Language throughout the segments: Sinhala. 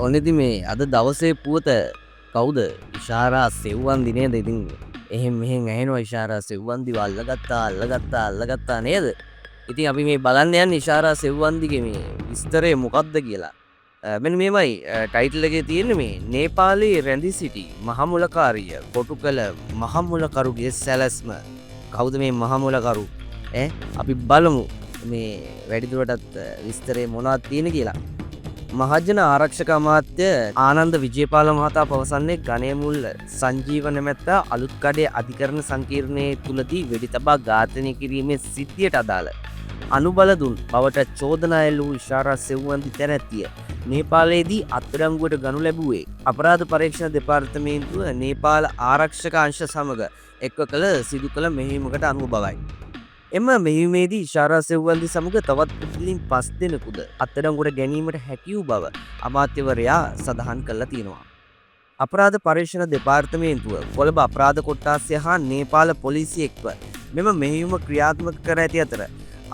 ඔන්නති මේ අද දවසේ පුවත කවුද ඉශාරා සෙව්වන් දිනේද ඉතින් එහෙම මෙහෙන් ඇහෙනවා ඉශාරා සෙව්වන්දිව අල්ලගත්තා නේද? ඉතින් අපි මේ බලන්න යන්නේ ඉශාරා සෙව්වන්දිගේ මේ විස්තරය මොකක්ද කියලා. මෙන්න මේමයි ටයිටල් එකේ තියෙන්නේ මේ නේපාලයේ රැඳී සිටි මහමුලකාරිය කොටු කළ මහමුලකරුගේ සැලැස්ම. කවුද මේ මහමුලකරු? අපි බලමු මේ වැඩිදුරටත් විස්තරේ මොනවද තියෙන කියලා. මහජන ආරක්ෂක අමාත්‍ය ආනන්ද විජේපාල මහතා පවසන්නේ ගණය මුල් සංජීව නැමැත්තා අලුත්කඩේ අධිකරණ සංකීර්ණයේ තුලදී වෙඩි තබා ඝාතනය කිරීමේ සිද්ධියට අදාළ අනුබල දුන් බවට චෝදනා එල්ල වූ ඉශාරා සෙව්වන්දි තැනැත්තිය නේපාලයේදී අත්අඩංගුවට ගනු ලැබුවේ අපරාධ පරීක්ෂණ දෙපාර්තමේන්තුව නේපාල ආරක්ෂක අංශ සමග එක්ව කළ සිදු කළ මෙහෙයුමකට අනුව බවයි. එම මෙහිමේදී ඉශාරා සෙව්වන්දි සමග තවත් පුද්ගලයන් 5 දෙනෙකුද අත්අඩංගුවට ගැනීමට හැකි වූ බව අමාත්‍යවරයා සඳහන් කළා තියෙනවා. අපරාධ පරීක්ෂණ දෙපාර්තමේන්තුව කොළඹ අපරාධ කොට්ටාසය හා නේපාල පොලිසිය එක්ව මෙම මෙහෙයුම ක්‍රියාත්මක කර ඇති අතර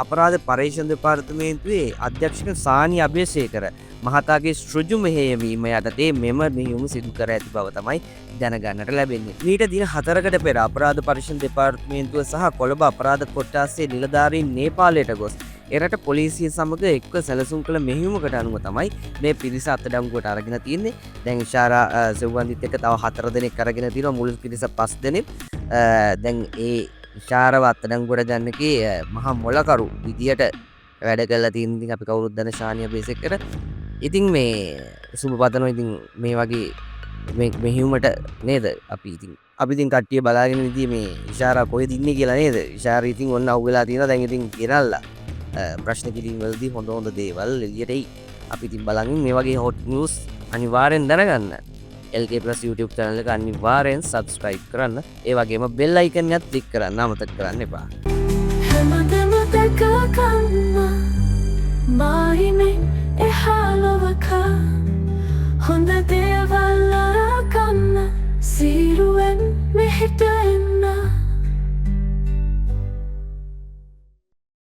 අපරාධ පරීක්ෂණ දෙපාර්තමේන්තුවේ අධ්‍යක්ෂක සානි අබේසේකර මහතාගේ ඍජු මෙහෙයවීම යටතේ මෙම මෙහෙයුම සිදු කර ඇති බව තමයි දැනගන්නට ලැබෙන්නේ. මීට දින 4කට පෙර අපරාධ පරීක්ෂණ දෙපාර්තමේන්තුව සහ කොළඹ අපරාධ කොට්ටාසයේ නිලධාරීන් නේපාලයට ගොස් එරට පොලිසිය සමග එක්ව සැලසුම් කළ මෙහෙයුමකට අනුව තමයි මේ පිරිස අත්අඩංගුවට අරගෙන තියෙන්නේ. දැන් ඉශාරා සෙව්වන්දිත් එක්ක තව 4 දෙනෙක් අරගෙන තියෙනවා. මුල් පිරිස 5 දෙනෙක්. දැන් ඒ ඉශාරව අත්අඩංගුවට ගන්නකේ මහා මොලකරු විදියට වැඩ කරලා තියෙන ඉතින් අපි කවුරුත් දන්න ශානිය බේසෙක්කර. ඉතින් මේ සුබ පතනවා ඉතින් මේ වගේ මෙහෙයුමට නේද අපි ඉතින් කට්ටිය බලාගෙන ඉඳී මේ ඉශාරා කොහෙද ඉන්නේ කියලා නේද? ඉශාරා ඉතින් ඔන්න අවුලා තියෙනවා. දැන් ඉතින් ගෙනල්ලා ප්‍රශ්න කිරීම වලදී හොඳ දේවල් එළියට එයි. අපි ඉතින් බලන් මේ වගේ හොට් නිවුස් අනිවාර්යෙන් දැනගන්න LK+ YouTube channel එක අනිවාර්යෙන් subscribe කරන්න. ඒ වගේම bell icon එකත් click කරන්න අමතක කරන්න එපා.